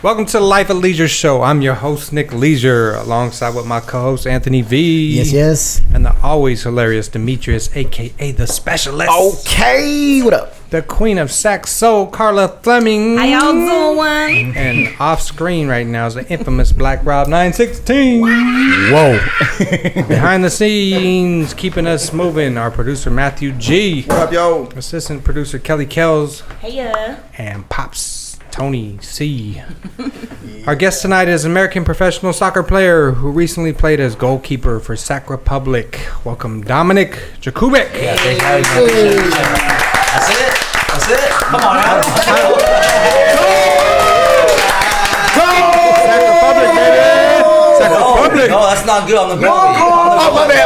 Welcome to the Life of Leisure Show. I'm your host, Nick Leisure, alongside with my co-host, Anthony V. Yes. And the always hilarious Demetrius, a.k.a. The Specialist. Okay, what up? The Queen of Sax Soul, Carla Fleming. How y'all doing? And off screen right now is the infamous Black Rob 916. Whoa. Behind the scenes, keeping us moving, our producer, Matthew G. What up, yo? Assistant producer, Kelly Kells. Heya. And Pops, Tony C. Our guest tonight is American professional soccer player who recently played as goalkeeper for Sac Republic. Welcome, Dominik Jakubek. Yeah, thanks for having me. That's it. That's it. Come on, Adam. Sac Republic, baby. Sac Republic. No, that's not good. I'm the goalie. Oh, my bad.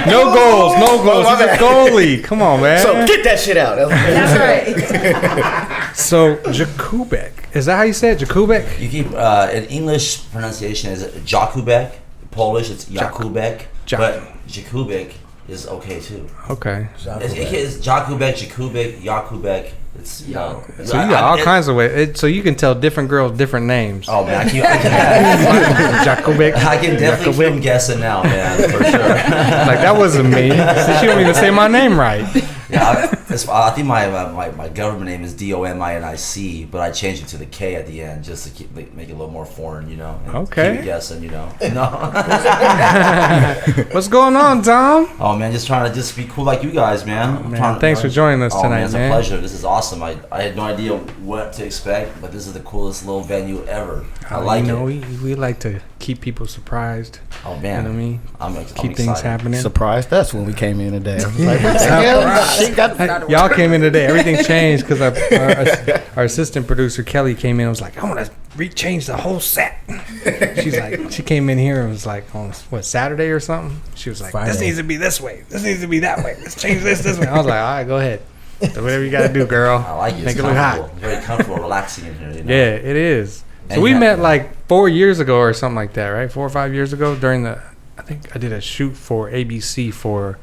No goals. He's a goalie. Come on, man. So get that shit out. That's right. So Jakubek, is that how you say it? Jakubek? You keep in English pronunciation is Jakubek. Polish it's Jakubek, but Jakubek is okay too. Okay. It's Jakubek, Jakubek. It's So you got all kinds of ways. So you can tell different girls different names. Oh man, Jakubek. I can definitely feel him guessing now, man, for sure. Like that wasn't me. She don't even say my name right. Yeah, I think my government name is Dominik, but I changed it to the K at the end just to make it a little more foreign, you know. And okay. Keep it guessing, you know. No. What's going on, Dom? Oh man, just trying to just be cool like you guys, man. Thanks for joining us tonight, man. It's a man. pleasure. This is awesome. I had no idea what to expect, but this is the coolest little venue ever. I like it. We like to keep people surprised. Oh man, you know what I mean? I'm keep things excited. happening. Surprised. That's when we came in today. I was like, y'all came in today. Everything changed because our assistant producer Kelly came in and was like, I want to rechange the whole set. She came in here and was like, on what, Saturday or something? She was like, Friday. This needs to be this way. This needs to be that way. Let's change this way. I was like, all right, go ahead. So whatever you got to do, girl. I like it. Make It's it look hot. very comfortable, relaxing in here. You know? Yeah, it is. And So we met like 4 years ago or something like that, right? 4 or 5 years ago during I think I did a shoot for ABC for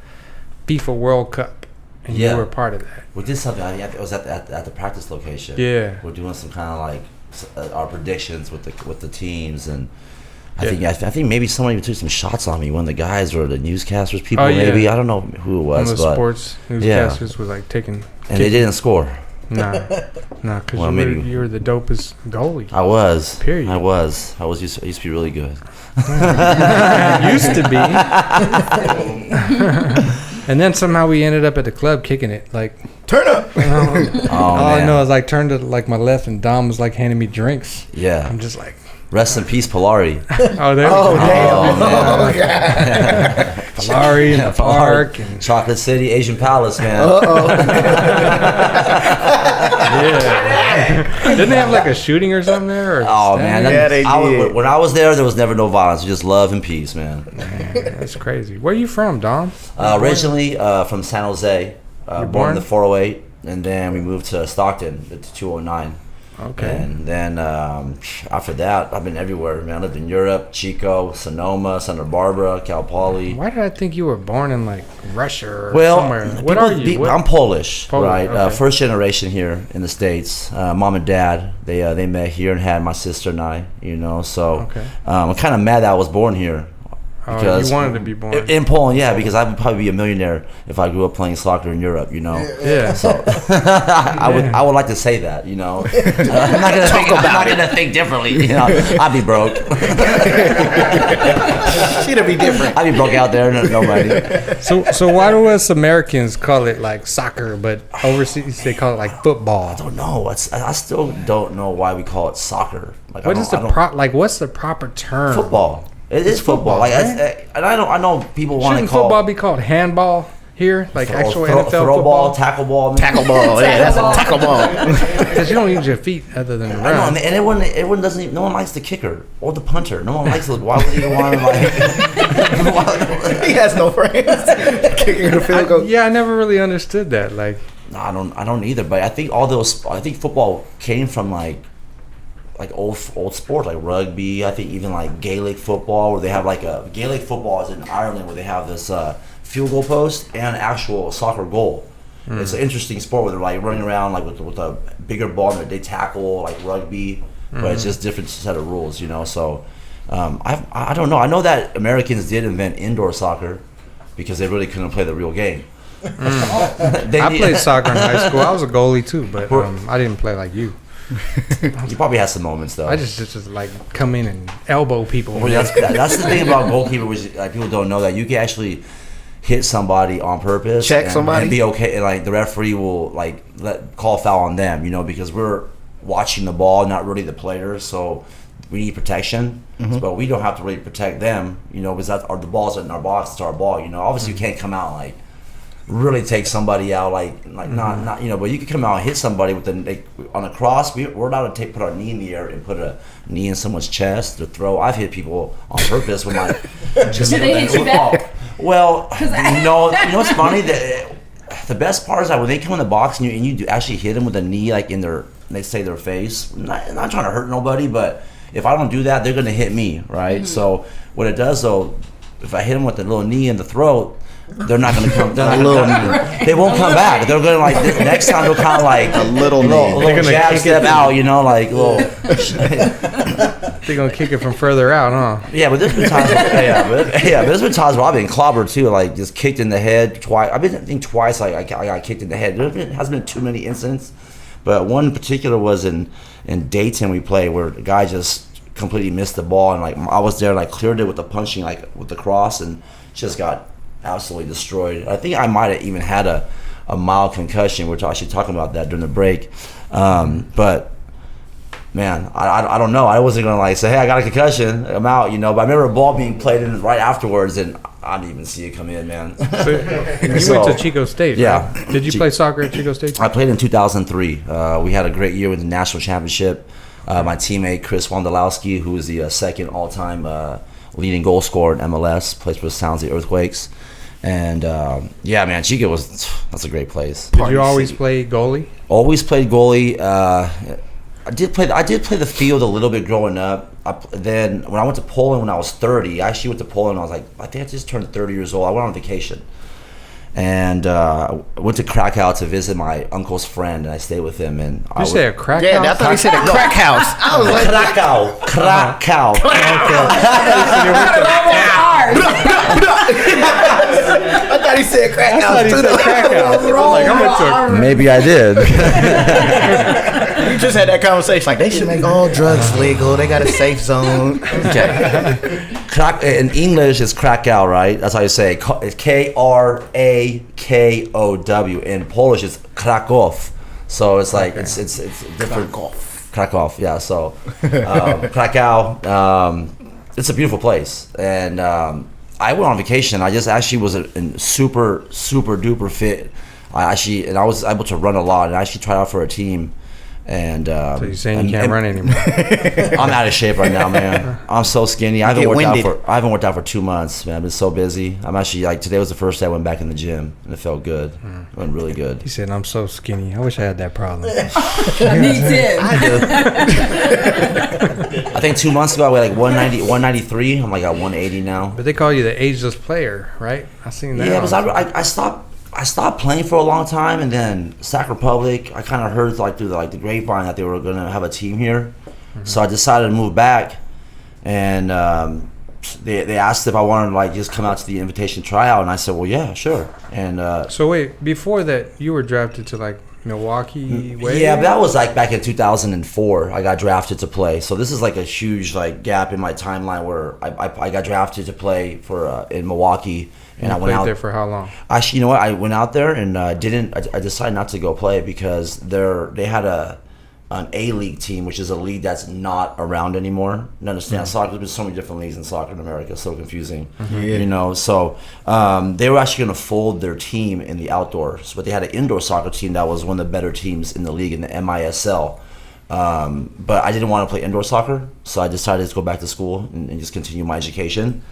FIFA World Cup. And you were a part of that. We did something. It was at the practice location. Yeah. We're doing some kind of like our predictions with the teams, and I think maybe somebody took some shots on me. One of the guys or the newscasters people, maybe I don't know who it was. One of the sports newscasters was like taking. And they didn't score. Nah, because you were the dopest goalie. I was. Period. I used to be really good. Used to be. And then somehow we ended up at the club kicking it. Like, turn up. All I know is I turned to like my left and Dom was like handing me drinks. Yeah. I'm just like, rest in peace, Polari. Oh, there. Damn. Oh, Polari in the park. And Chocolate City, Asian Palace, man. yeah. Didn't they have like a shooting or something there? Oh man, they did. When I was there was never no violence. Just love and peace, man. That's crazy. Where are you from, Dom? Originally from San Jose. Born in the 408, and then we moved to Stockton, the 209. Okay. And then after that, I've been everywhere, man. I lived in Europe, Chico, Sonoma, Santa Barbara, Cal Poly. Why did I think you were born in like Russia or Well, somewhere? What are you? I'm Polish, right? Okay. First generation here in the States. Mom and dad, they met here and had my sister and I, you know. So I'm kind of mad that I was born here. Because you wanted to be born in Poland, yeah, because I would probably be a millionaire if I grew up playing soccer in Europe, you know. Yeah. So I would like to say that, you know. I'm not gonna think differently, you know. I'd be broke. She'd be different. I'd be broke out there, nobody. So why do us Americans call it like soccer, but overseas they call it like football? I don't know. I still don't know why we call it soccer. Like, what's the proper term? Football. It is football. Like, right? and I know people want to Shouldn't call football be called handball here, like actual NFL throw football? ball, tackle ball, Tackle ball. Yeah, that's a tackle ball. Because you don't use your feet other than I know, run. and everyone doesn't even. No one likes the kicker or the punter. No one likes those. Why would you want to like? He has no friends. Kicking the field goal. Yeah, I never really understood that. Like, No, I don't either. But I think I think football came from like old sports like rugby. I think even like Gaelic football, where they have like a Gaelic football is in Ireland, where they have this field goal post and actual soccer goal. It's an interesting sport where they're like running around like with a bigger ball and they tackle like rugby, but it's just different set of rules, you know. So I don't know. I know that Americans did invent indoor soccer because they really couldn't play the real game. I played soccer in high school. I was a goalie too, but I didn't play like you. You probably had some moments though. I just like come in and elbow people. Well, that's the thing about goalkeeper, which like people don't know, that you can actually hit somebody on purpose, check somebody, and be okay, and like the referee will like call foul on them, you know, because we're watching the ball, not really the players, so we need protection, but we don't have to really protect them, you know, because the ball's in our box, it's our ball, you know. Obviously, you can't come out like really take somebody out like not you know, but you can come out and hit somebody with on a cross. We're allowed to put our knee in the air and put a knee in someone's chest or throw. I've hit people on purpose with my just Did they hit you back? Well, you know what's funny? The best part is that when they come in the box and you do actually hit them with a knee like in their face. Not trying to hurt nobody, but if I don't do that, they're gonna hit me, right? So what it does though, if I hit them with a little knee in the throat, they're not gonna come. They won't come back. They're gonna like next time they'll kind of like a little jab step out, you know, like little. They're gonna kick it from further out, huh? Yeah, but there's been times. But there's been times where I've been clobbered too, like just kicked in the head twice. I think twice like I got kicked in the head. There hasn't been too many incidents, but one in particular was in Dayton we played where the guy just completely missed the ball and like I was there like cleared it with the punching like with the cross and just got absolutely destroyed. I think I might have even had a mild concussion. We're actually talking about that during the break. But man, I don't know. I wasn't gonna like say, hey, I got a concussion, I'm out, you know. But I remember a ball being played in right afterwards, and I didn't even see it come in, man. So you went to Chico State, yeah. Right? Did you play soccer at Chico State? I played in 2003. We had a great year with the national championship. My teammate Chris Wondolowski, who is the second all-time leading goal scorer in MLS, plays for the Sounds of the Earthquakes. And yeah, man, Chico that's a great place. Did you always play goalie? Always played goalie. I did play the field a little bit growing up. Then when I went to Poland when I was 30, I actually went to Poland. I was like, I think I just turned 30 years old. I went on vacation, and I went to Krakow to visit my uncle's friend, and I stayed with him. And you say a crack yeah, house? I thought he said a crack house. I was like, Krakow. I thought he said crack house too. Maybe I did. We just had that conversation. Like they should make all drugs legal. They got a safe zone. Okay. In English, it's Krakow, right? That's how you say it. It's Krakow. In Polish, it's Kraków. So it's like it's different. Krakow. Yeah. So Krakow. It's a beautiful place, and I went on vacation. I just actually was in super duper fit. I was able to run a lot, and I actually tried out for a team. And so you're saying you can't run anymore? I'm out of shape right now, man. I'm so skinny. I haven't worked out for 2 months, man. I've been so busy. I'm actually like today was the first day I went back in the gym, and it felt good. It went really good. He said, "I'm so skinny. I wish I had that problem." Me too. I think 2 months ago I weighed like 190, 193. I'm like at 180 now. But they call you the ageless player, right? I seen that. Yeah, because I stopped playing for a long time, and then Sac Republic, I kind of heard like through the grapevine that they were going to have a team here. So I decided to move back, and they asked if I wanted to like just come out to the invitation tryout, and I said, well, yeah, sure. And so wait, before that, you were drafted to like Milwaukee way? Yeah, but that was like back in 2004. I got drafted to play. So this is like a huge like gap in my timeline where I got drafted to play for in Milwaukee. And I went out there for how long? Actually, you know what? I went out there and I decided not to go play because they had an A-League team, which is a league that's not around anymore. You understand? Soccer, there's been so many different leagues in soccer in America. It's so confusing. You know, so they were actually going to fold their team in the outdoors. But they had an indoor soccer team that was one of the better teams in the league in the MISL. But I didn't want to play indoor soccer, so I decided to go back to school and just continue my education.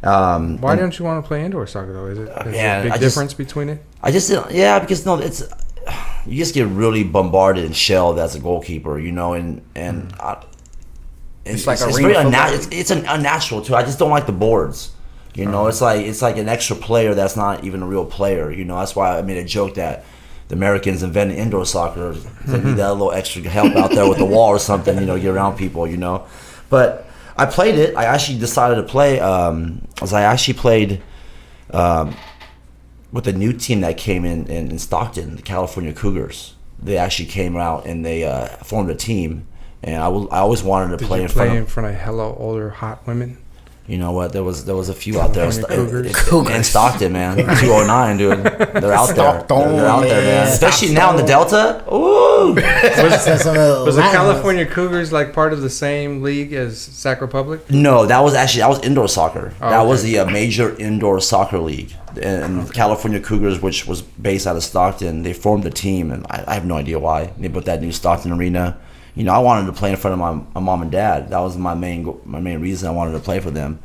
Why don't you want to play indoor soccer though? Is it a big difference between it? I just didn't. Yeah, because no, you just get really bombarded and shelled as a goalkeeper, you know, and it's very unnatural. It's unnatural too. I just don't like the boards. You know, it's like an extra player that's not even a real player. You know, that's why I made a joke that the Americans invented indoor soccer. They need that little extra help out there with the wall or something, to get around people, But I played it. I actually decided to play. I actually played with a new team that came in Stockton, the California Cougars. They actually came out and they formed a team, and I always wanted to play in front of hella older hot women? You know what? There was a few out there Cougars. in Stockton, man. 209, dude. They're out there. They're out there, man. Especially now in the Delta. Ooh. Was the California Cougars like part of the same league as Sac Republic? No, that was indoor soccer. That okay. was the major indoor soccer league. And California Cougars, which was based out of Stockton, they formed a team, and I have no idea why. They put that new Stockton arena. I wanted to play in front of my mom and dad. That was my main reason I wanted to play for them.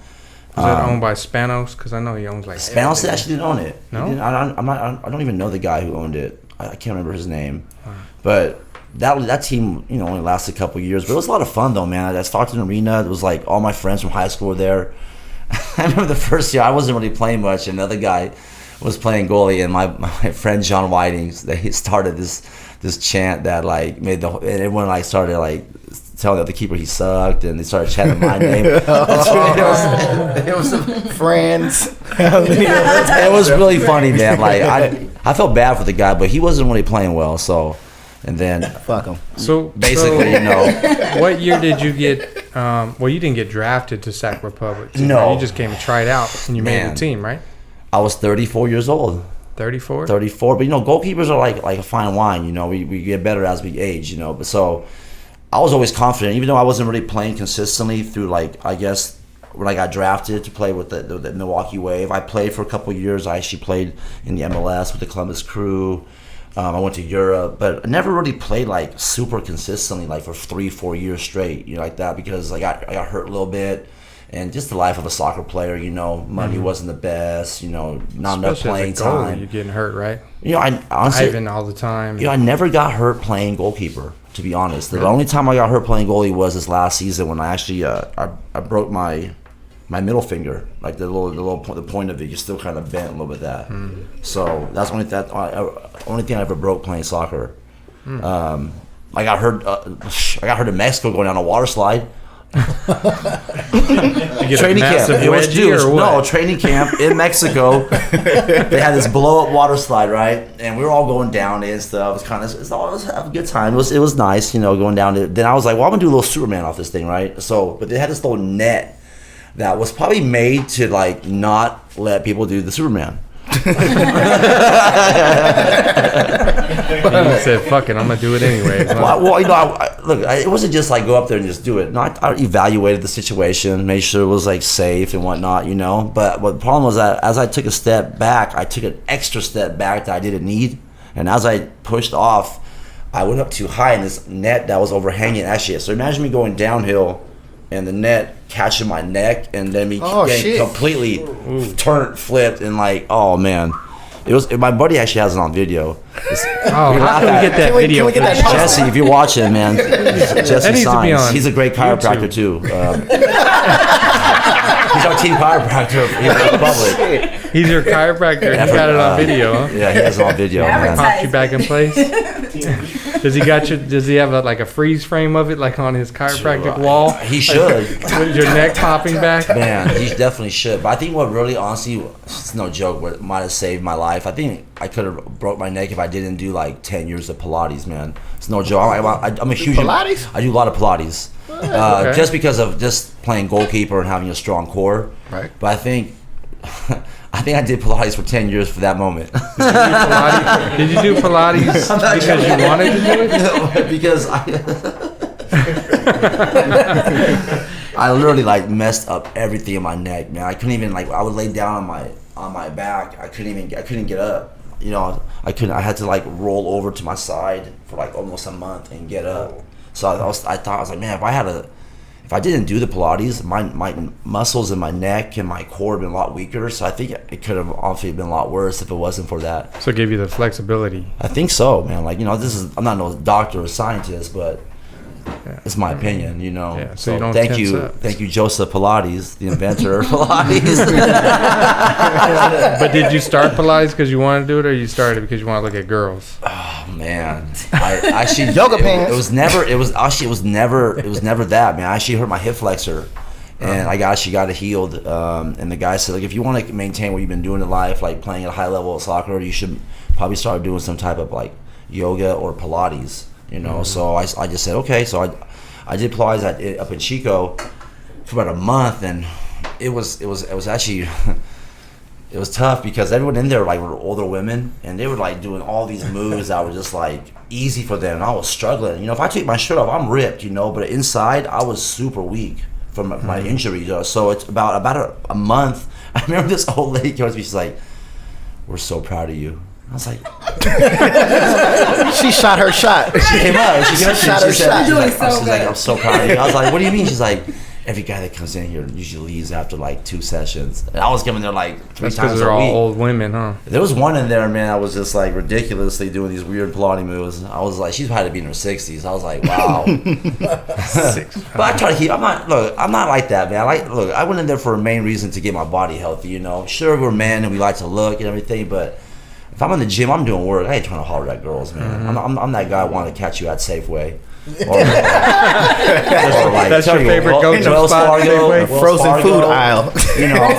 Was it owned by Spanos? Because I know he owns like Spanos everything. actually didn't own it. No, I don't even know the guy who owned it. I can't remember his name. But that team, only lasted a couple years. But it was a lot of fun though, man. That Stockton Arena, it was like all my friends from high school were there. I remember the first year I wasn't really playing much. Another guy was playing goalie, and my friend John Whiting, he started this chant that like made and everyone like started like telling the other keeper he sucked, and they started chanting my name. It was friends. It was really funny, man. Like I felt bad for the guy, but he wasn't really playing well. So, and then fuck him. So basically, what year did you get? Well, you didn't get drafted to Sac Republic. No, you just came and tried out, and you made the team, right? I was 34 years old. 34? 34. But, goalkeepers are like a fine wine, We get better as we age, But so I was always confident, even though I wasn't really playing consistently through, like, I guess, when I got drafted to play with the Milwaukee Wave. I played for a couple of years. I actually played in the MLS with the Columbus Crew. I went to Europe, but I never really played, like, super consistently, like, for 3-4 years straight, like that, because I got hurt a little bit. And just the life of a soccer player, money wasn't the best, not enough playing time. You're getting hurt, right? I honestly, Ivan all the time. I never got hurt playing goalkeeper, to be honest. The only time I got hurt playing goalie was this last season when I actually I broke my middle finger, like the point of it. You still kind of bent a little bit that. So that's the only thing I ever broke playing soccer. I got hurt. I got hurt in Mexico going down a water slide. Training camp. It was Jewish. No, training camp in Mexico. They had this blow up water slide, right? And we were all going down it and stuff. It was have a good time. It was nice, going down it. Then I was like, well, I'm gonna do a little Superman off this thing, right? So, but they had this little net that was probably made to like not let people do the Superman. And you said, fuck it, I'm going to do it anyway. Well, it wasn't just like go up there and just do it. No, I evaluated the situation, made sure it was like safe and whatnot, But what the problem was that as I took a step back, I took an extra step back that I didn't need. And as I pushed off, I went up too high in this net that was overhanging actually. So imagine me going downhill and the net catching my neck and then me getting completely flipped and like, oh man. It was my buddy actually has it on video. How can we get that video? Can we get that Jesse, if you're watching, man, Jesse Signs. He's a great chiropractor YouTube. too. He's our team chiropractor here in the public. He's your chiropractor. He got it on video, huh? Yeah, he has it on video, man. Popped you back in place. Does he have a freeze frame of it like on his chiropractic wall? He should. With your neck popping back? Man, he definitely should. But I think what really, honestly, it's no joke, what might have saved my life. I think I could have broke my neck if I didn't do like 10 years of Pilates, man. It's no joke. I'm a huge Pilates? I do a lot of Pilates. Okay. Just because of just playing goalkeeper and having a strong core. Right. But I think I did Pilates for 10 years for that moment. Did you do Pilates because you wanted to do it? No, because I literally like messed up everything in my neck, man. I couldn't even I would lay down on my back. I couldn't get up. I had to like roll over to my side for like almost a month and get up. So I was like, man, if I didn't do the Pilates, my muscles in my neck and my core have been a lot weaker. So I think it could have obviously been a lot worse if it wasn't for that. So it gave you the flexibility. I think so, man. I'm not no doctor or scientist, but It's my opinion, you know. Yeah, so you don't thank tense you, up. thank you, Joseph Pilates, the inventor of Pilates. But did you start Pilates because you wanted to do it, or you started because you want to look at girls? Oh man, I actually Yoga pants. It was never that, man. I actually hurt my hip flexor, and I actually got it healed. And the guy said, like, if you want to maintain what you've been doing in life, like playing at a high level of soccer, you should probably start doing some type of like yoga or Pilates. You know, so I just said okay. So I did Pilates up in Chico for about a month, and it was actually it was tough because everyone in there like were older women, and they were like doing all these moves that were just like easy for them, and I was struggling. You know, if I take my shirt off, I'm ripped. You know, but inside I was super weak from my injury. So it's about a month. I remember this old lady came to me. She's like, "We're so proud of you." I was like, She shot her shot. she came up. She shot her shot. You're doing She's so like, good. I'm so proud of you. I was like, what do you mean? She's like, every guy that comes in here usually leaves after like 2 sessions. And I was coming there like 3 That's because times they're a all week. old women, huh? There was one in there, man, I was just like ridiculously doing these weird Pilates moves. I was like, she's had to be in her 60s. I was like, wow. But I try to keep, I'm not like that, man. I went in there for a main reason to get my body healthy, you know. Sure, we're men and we like to look and everything, but if I'm in the gym, I'm doing work. I ain't trying to holler at girls, man. I'm that guy wanting to catch you at Safeway. Or like, That's tell your you, favorite go-to Wells spot, Fargo, Safeway? Wells Frozen Fargo, food aisle. You know,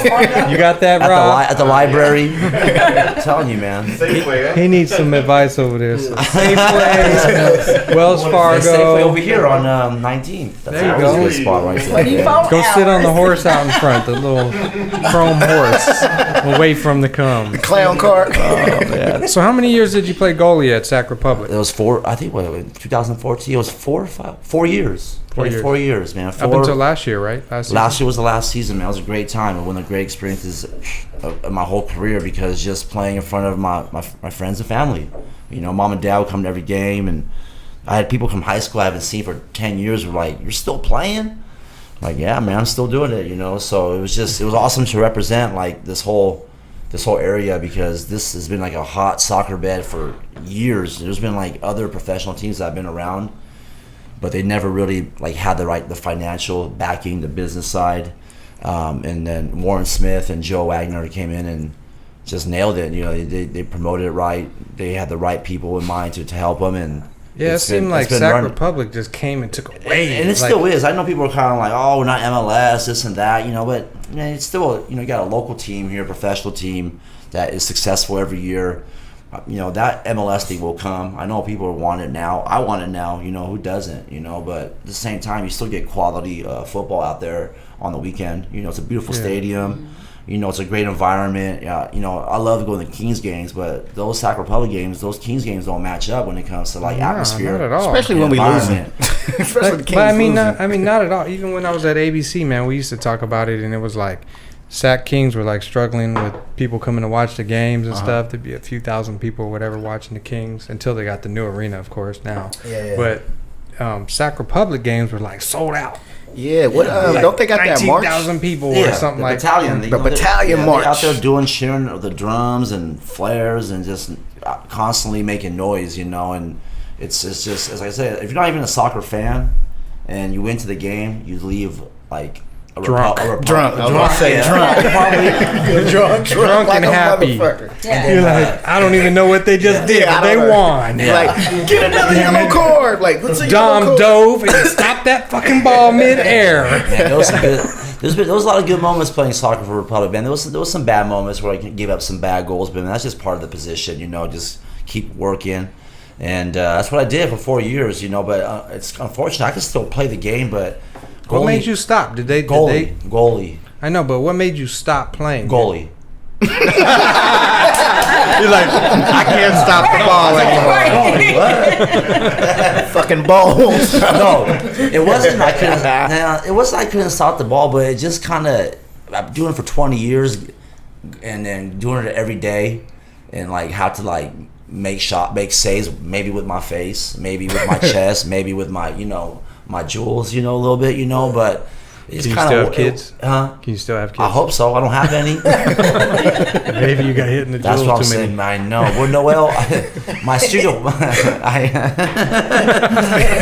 You got that, Rob? at the library. I'm telling you, man. He needs some advice over there. So Safeway, Wells There's Safeway Fargo. over here on 19th. That's There you always go. a good spot right there. 24 Go sit on the hours. horse out in front, the little chrome horse. We'll wait for him to come. Clown car. So how many years did you play goalie at Sac Republic? It was 4. I think what 2014. It was 4 or 5. 4 years. 4 years. 4 years, man. Up until last year, right? Last year was the last season, man. It was a great time. It was one of the great experiences of my whole career because just playing in front of my friends and family. You know, mom and dad would come to every game, and I had people from high school I haven't seen for 10 years were like, "You're still playing?" I'm like, yeah, man, I'm still doing it. You know, so it was awesome to represent like this whole area because this has been like a hot soccer bed for years. There's been like other professional teams that have been around, but they never really like had the financial backing, the business side. And then Warren Smith and Joe Wagner came in and just nailed it. You know, they promoted it right. They had the right people in mind to help them. And Yeah, it seemed like Sac Republic just came and took away. and it still is. I know people are kind of like, oh, we're not MLS, this and that, you know, but man, it's still, you know, you got a local team here, a professional team that is successful every year. You know, that MLS thing will come. I know people want it now. I want it now. You know, who doesn't? You know, but at the same time, you still get quality football out there on the weekend. You know, it's a beautiful stadium. You know, it's a great environment. You know, I love going to Kings games, but those Sac Republic games, those Kings games don't match up when it comes to like atmosphere. Not at all. Especially when we lose it. But, Especially the Kings but I mean, losing. not at all. Even when I was at ABC, man, we used to talk about it, and it was like Sac Kings were like struggling with people coming to watch the games and stuff. There'd be a few thousand people or whatever watching the Kings until they got the new arena, of course, now. Yeah. But Sac Republic games were like sold out. Yeah, what? Don't they got that march? 19,000 people or something the like battalion. The battalion march. They're out there doing cheering of the drums and flares and just constantly making noise, you know. And it's just as I said, if you're not even a soccer fan and you went to the game, you leave like Drunk. Drunk. I was going to say drunk. Drunk and like a happy. motherfucker. Yeah. You're like, I don't even know what they just did, Yeah, but I they don't know. won. Like, get another yellow card. Like, let's see Dom yellow card. dove and stopped that fucking ball midair. Man, there was a lot of good moments playing soccer for Republic, man. There was some bad moments where I gave up some bad goals, but man, that's just part of the position, you know. Just keep working, and that's what I did for 4 years, you know. But it's unfortunate. I can still play the game, but What made you stop? goalie? I know, but what made you stop playing? Goalie. You're like, I can't stop the ball anymore. Fucking balls. No, it wasn't. It wasn't. I couldn't stop the ball, but it just kind of. I'm doing it for 20 years, and then doing it every day, and like have to like make saves, maybe with my face, maybe with my chest, maybe with my my jewels, a little bit, but It's Can you kinda- still have kids? Huh? Can you still have kids? I hope so. I don't have any. Maybe you got hit in the That's jewel what I'm too many. saying. I know. Well, Noel, my secret,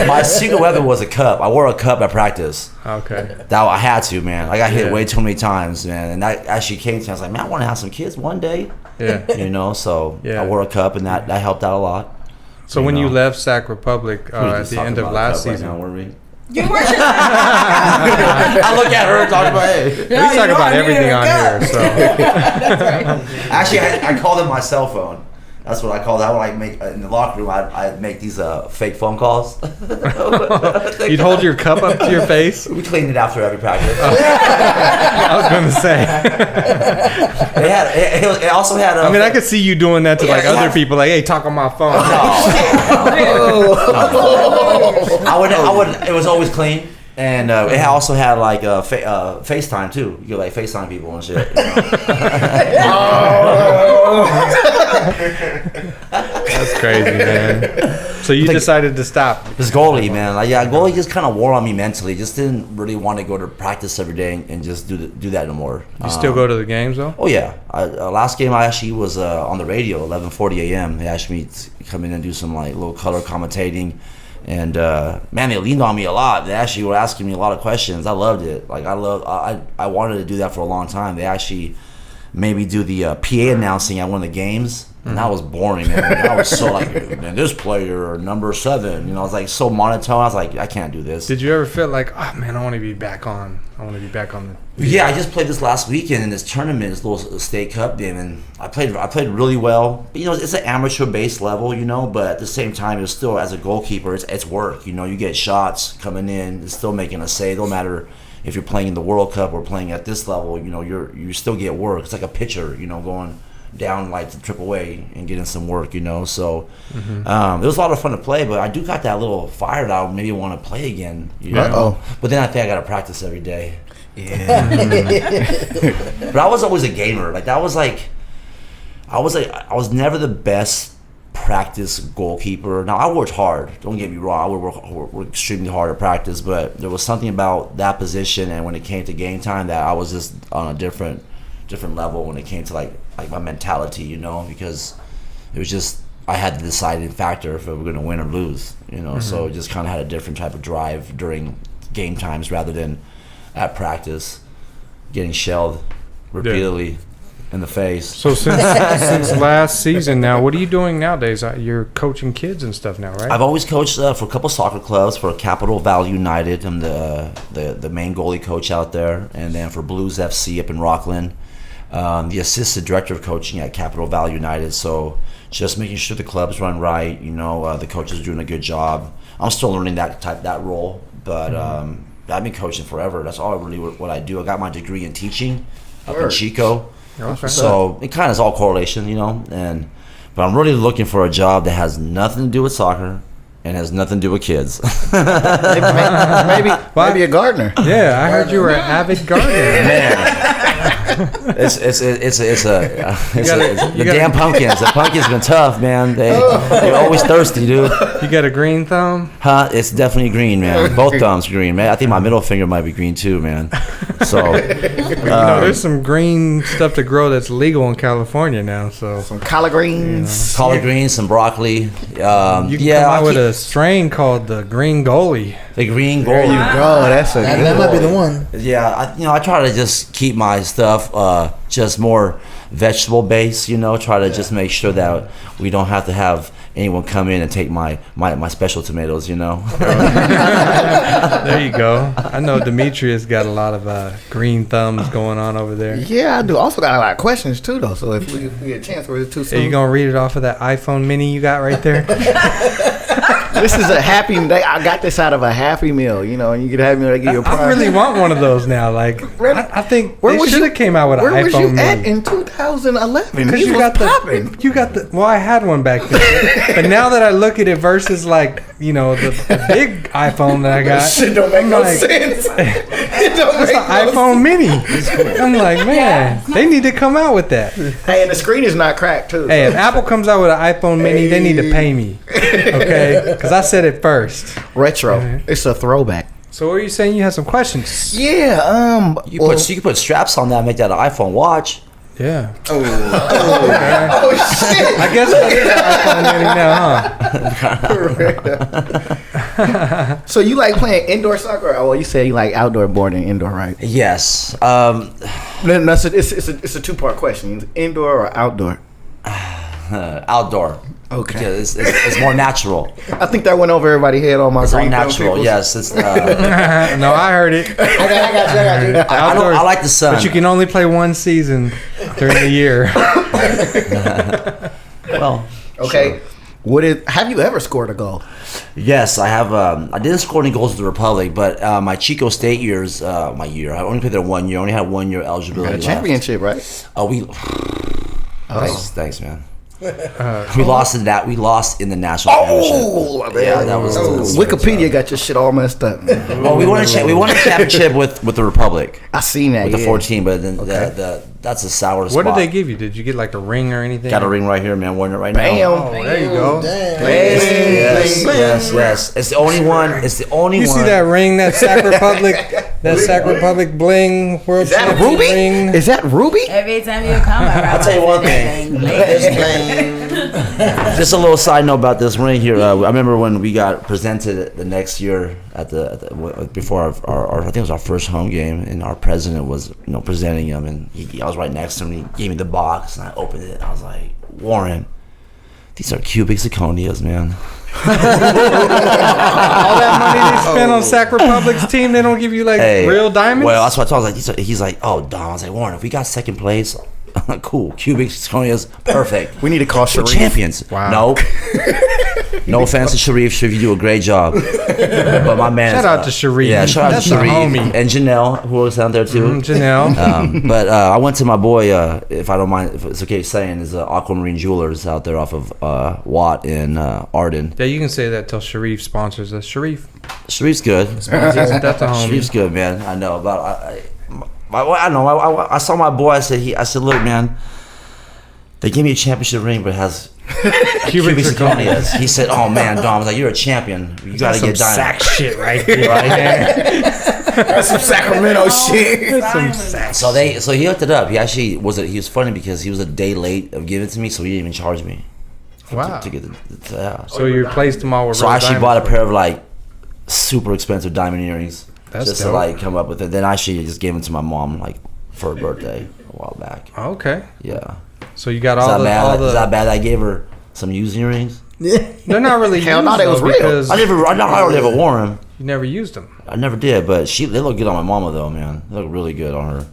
my secret weapon was a cup. I wore a cup at practice. Okay. That I had to, man. I got hit Yeah. way too many times, man. And that actually came to me. I was like, man, I want to have some kids one day. Yeah. You know, so Yeah. I wore a cup, and that helped out a lot. So You when you know. left Sac Republic We're at just the talking end of about a last cup right season, now, weren't we? You were just I look at her and talk about it. we talk about everything on here. So Actually, I called it my cell phone. That's what I called it. I would like make in the locker room. I'd make these fake phone calls. you'd hold your cup up to your face. We cleaned it after every practice. I was going to say. It also had. I mean, I could see you doing that to like Yeah, other yeah. people. Like, hey, talk on my phone. I would. It was always clean, and it also had like FaceTime too. You could like FaceTime people and shit. You know? That's crazy, man. So you decided to stop. This goalie, man. Like, yeah, goalie just kind of wore on me mentally. Just didn't really want to go to practice every day and just do that no more. You still go to the games though? Oh yeah. Last game I actually was on the radio, 11:40 a.m. They asked me to come in and do some like little color commentating, and man, they leaned on me a lot. They actually were asking me a lot of questions. I loved it. Like I wanted to do that for a long time. They actually made me do the PA announcing at one of the games. And that was boring, man. I was so like, man, this player number 7, you know, I was like so monotone. I was like, I can't do this. Did you ever feel like, oh man, I want to be back on? I want to be back on the. Yeah, I just played this last weekend in this tournament, this little state cup game, and I played really well. But, you know, it's an amateur base level, you know, but at the same time, it's still as a goalkeeper, it's work. You know, you get shots coming in, it's still making a save. No matter if you're playing in the World Cup or playing at this level, you know, you still get work. It's like a pitcher, you know, going down like to AAA and getting some work, you know. So it was a lot of fun to play, but I do got that little fire that I would maybe want to play again. You know? But then I think I got to practice every day. Yeah. But I was always a gamer. Like that was like I was never the best practice goalkeeper. Now I worked hard. Don't get me wrong. I would work extremely hard at practice, but there was something about that position, and when it came to game time, that I was just on a different level when it came to like my mentality, you know, because it was just I had the deciding factor if we were going to win or lose, you know. So it just kind of had a different type of drive during game times rather than at practice getting shelled repeatedly in the face. So since last season now, what are you doing nowadays? You're coaching kids and stuff now, right? I've always coached for a couple soccer clubs. For Capital Valley United, I'm the main goalie coach out there, and then for Blues FC up in Rockland, the assistant director of coaching at Capital Valley United. So just making sure the clubs run right. You know, the coaches are doing a good job. I'm still learning that role, but I've been coaching forever. That's all really what I do. I got my degree in teaching up in Chico. Okay. So it kind of is all correlation, you know. But I'm really looking for a job that has nothing to do with soccer and has nothing to do with kids. maybe a gardener. Yeah, I heard you were an avid gardener. Man, it's the damn pumpkins. The pumpkins been tough, man. They're always thirsty, dude. You got a green thumb? Huh? It's definitely green, man. Both thumbs green, man. I think my middle finger might be green too, man. So You know, there's some green stuff to grow that's legal in California now. So Some collard greens. collard greens, some broccoli. you can come out with a strain called the green goalie. the green There goalie. you go. That's a That might be the one. Yeah, I try to just keep my stuff just more vegetable based. You know, try to just make sure that we don't have to have anyone come in and take my special tomatoes. You know. There you go. I know Demetrius got a lot of green thumbs going on over there. Yeah, I do. Also got a lot of questions too, though. So if we get a chance, we're too Are soon. you gonna read it off of that iPhone Mini you got right there? This is a happy. I got this out of a Happy Meal. You know, and you get a Happy Meal, they give you a prize. I really want one of those now. Like, I think Where they was should you- have came out with an Where was iPhone you at Mini. in 2011? Because These you was got popping. the. Well, I had one back then, but now that I look at it versus like the big iPhone that I got, Shit don't make I'm no like, sense. It don't It's make the no iPhone Mini. I'm like, man, they need to come out with that. Hey, and the screen is not cracked too. Hey, if Apple comes out with an iPhone Mini, they need to pay me, okay? Because I said it first. Retro. It's a throwback. So what are you saying? You had some questions? Yeah. You can put straps on that and make that an iPhone watch. Yeah. Oh shit! I guess iPhone now, huh? So you like playing indoor soccer? Oh, well, you say you like outdoor more than indoor, right? Yes. It's a two-part question: indoor or outdoor? Outdoor. Okay. Because it's more natural. I think that went over everybody's head on my It's all green thumb natural. peoples. Yes. It's. No, I heard it. I got you. I like the sun. But you can only play one season during the year. Well. Okay. Sure. Have you ever scored a goal? Yes, I have. I didn't score any goals with the Republic, but my Chico State years, I only played there 1 year. I only had 1 year eligibility. Got a championship, right? Thanks, man. We lost in that. We lost in the national championship. Yeah, that was. Wikipedia got your shit all messed up. Well, we won a championship with the Republic. I seen that with the 14, but then that's a sour spot. What did they give you? Did you get like a ring or anything? Got a ring right here, man. Wearing it right Bam. now. Oh, there you go. Yes. It's the only one. It's the only You one. see that ring? That Sac Republic. That Sac Republic bling. World Is that champion Ruby? ring. Is that Ruby? Every time you come, I'll tell you one thing. Just a little side note about this ring here. I remember when we got presented it the next year before our I think it was our first home game, and our president was presenting him, and I was right next to him. And he gave me the box, and I opened it. And I was like, Warren, these are cubic zirconias, man. All that money they spent on Sac Republic's team, they don't give you like real diamonds? Well, that's what I told him. He's like, oh, Dom. I was like, Warren, if we got second place, cool. Cubic zirconias, perfect. We need to call We're Sharif. champions. Wow. No. No offense to Sharif. Sharif, you do a great job. But my man. Shout out to Sharif. Yeah, shout out That's to a Sharif. homie. And Janelle, who was out there too. Janelle. But I went to my boy, if I don't mind, if it's okay saying, is Aquamarine Jewelers out there off of Watt in Arden. Yeah, you can say that till Sharif sponsors us. Sharif. Sharif's good. That's a homie. Sharif's good, man. I know. But I know. I saw my boy. I said, look, man. They gave me a championship ring, but it has cubic zirconias. He said, "Oh man, Dom, I was like, you're a champion. You got to get diamond." Sac shit right here. That's some Sacramento shit. So he hooked it up. He actually he was funny because he was a day late of giving it to me, so he didn't even charge me. Wow. To get So you replaced them all with So I actually diamonds? bought a pair of like super expensive diamond earrings. That's just dope. to like come up with it. Then I actually just gave them to my mom like for her birthday a while back. Okay. Yeah. So you got Is all that the. Is that bad? I gave her some used earrings. They're not really Hell used no, they was though, real. because I hardly ever wore them. you never used them. I never did, but they look good on my mama though, man. They look really good on her.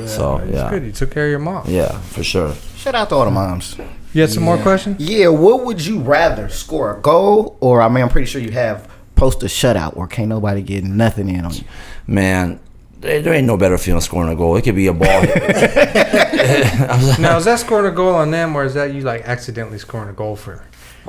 So It's yeah, good. You took care of your mom. yeah, for sure. Shout out to all the moms. You had some more questions? Yeah, what would you rather, score a goal, or I'm pretty sure you have post a shutout where can't nobody get nothing in on you. Man, there ain't no better feeling scoring a goal. It could be a ball. Now, is that scoring a goal on them, or is that you like accidentally scoring a goal for?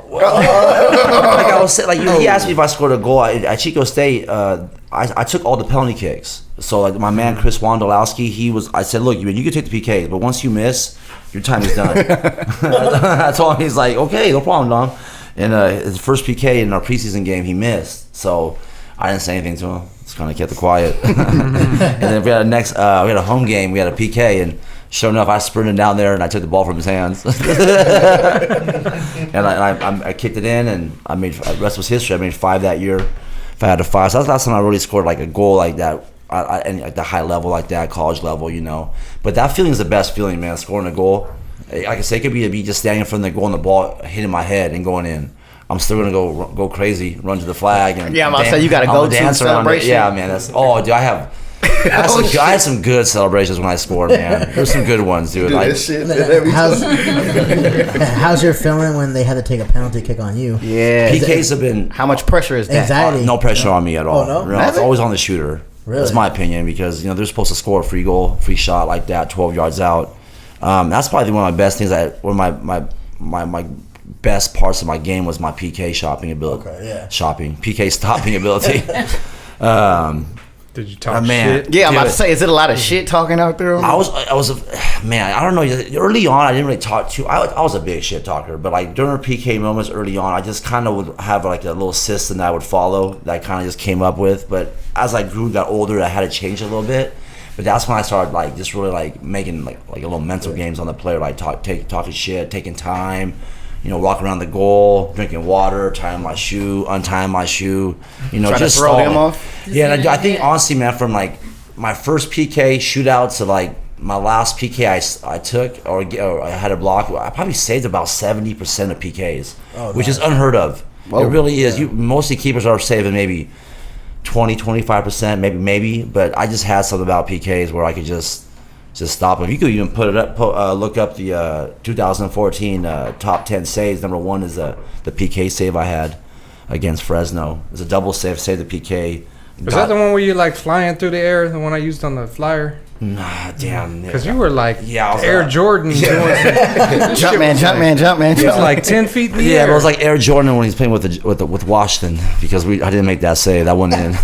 Like I was saying, he asked me if I scored a goal at Chico State. I took all the penalty kicks. So like my man Chris Wondolowski, I said, look, you can take the PKs, but once you miss, your time is done. I told him, he's like, okay, no problem, Dom. And his first PK in our preseason game, he missed. So I didn't say anything to him. Just kind of kept it quiet. And then we had a home game. We had a PK, and sure enough, I sprinted down there and I took the ball from his hands. And I kicked it in, and I made. The rest was history. I made 5 that year. If I had a 5, so that's the last time I really scored like a goal like that. And like the high level like that, college level, But that feeling is the best feeling, man. Scoring a goal. Like I say, it could be just standing in front of the goal and the ball hitting my head and going in. I'm still gonna go crazy, run to the flag, and Yeah, I'm about to say, you gotta go to dance around it. celebration. Yeah, man. Dude, I had some good celebrations when I scored, man. There's some good ones, dude. How's your feeling when they had to take a penalty kick on you? Yeah. PKs have been How much pressure is that? Anxiety. no pressure on me at all. Oh, no? It's always on the shooter. Really? That's my opinion, because they're supposed to score a free goal, free shot like that, 12 yards out. That's probably one of my best things. One of my best parts of my game was my PK shopping ability. Okay, yeah. PK stopping ability. Did you talk man. shit? Yeah, I'm about to Dude. say, is it a lot of shit talking out there? I was, man, I don't know. Early on, I didn't really talk too. I was a big shit talker, but like during PK moments early on, I just kind of would have like a little system that I would follow that I kind of just came up with. But as I grew, got older, I had to change a little bit. But that's when I started like just really like making like a little mental games on the player, like talking shit, taking time. You know, walking around the goal, drinking water, tying my shoe, untying my shoe. You know, Try just to throw them stalling. off. Yeah, and I think honestly, man, from like my first PK shootout to like my last PK I took or I had a block, I probably saved about 70% of PKs, which is unheard of. Whoa. It really is. You mostly keepers are saving maybe 20-25%, maybe, but I just had something about PKs where I could just stop them. You could even put it up, look up the 2014 top 10 saves. Number one is the PK save I had against Fresno. It was a double save, saved the PK. Was that the one where you like flying through the air? The one I used on the flyer? Nah, damn. Because you were like I was, Air Jordan. Jump man. It was like 10 feet in the Yeah, air. but it was like Air Jordan when he's playing with Washington because I didn't make that save. That wasn't in. Nick,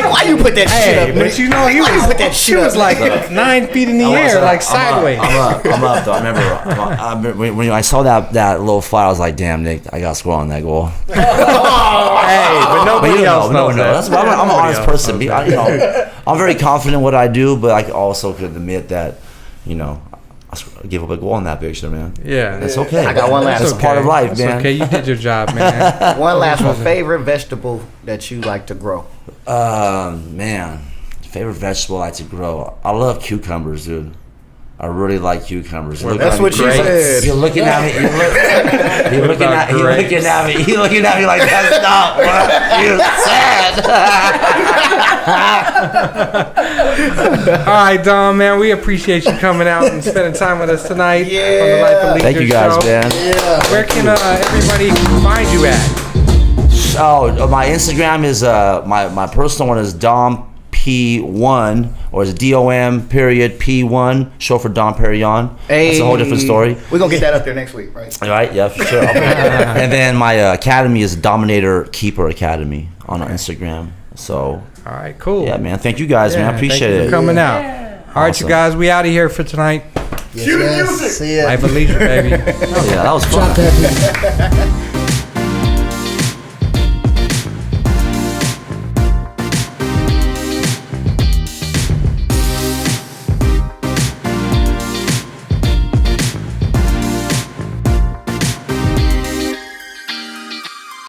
why you put that shit Hey, up? but Nick? you know, he Why you put that was, shit he was up? like 9 feet in the air, like sideways. I'm up though. I remember when I saw that little fly, I was like, damn, Nick, I got to score on that goal. Hey, but nobody else knows that. That's why I'm an honest person. I'm very confident in what I do, but I also could admit that, I give up a goal in that picture, man. Yeah. It's okay. I got one last It's one. a part of life, It's man. okay, you did your job, man. One last one. Favorite vegetable that you like to grow? Man, favorite vegetable I like to grow. I love cucumbers, dude. I really like cucumbers. Well, That's what you said. You're looking at me. You're looking at me. You're looking at me like that's not what you said. All right, Dom, man, we appreciate you coming out and spending time with us tonight on the Life of Leisure Thank you guys, show. man. Where can everybody find you at? Oh, my Instagram is my personal one is Dom P1 or is it DOM period P1 short for Dom Perignon. That's a whole different story. We're gonna get that up there next week, right? All right, yeah, for sure. And then my academy is Dominator Keeper Academy on Instagram. So, All right, cool. yeah, man. Thank you guys, man. I Thank appreciate you for it. coming out. All right, Awesome. you guys, we out of here for tonight. Yes, yes. See ya. Life of Leisure, baby. Yeah, that was fun. Drop that beat.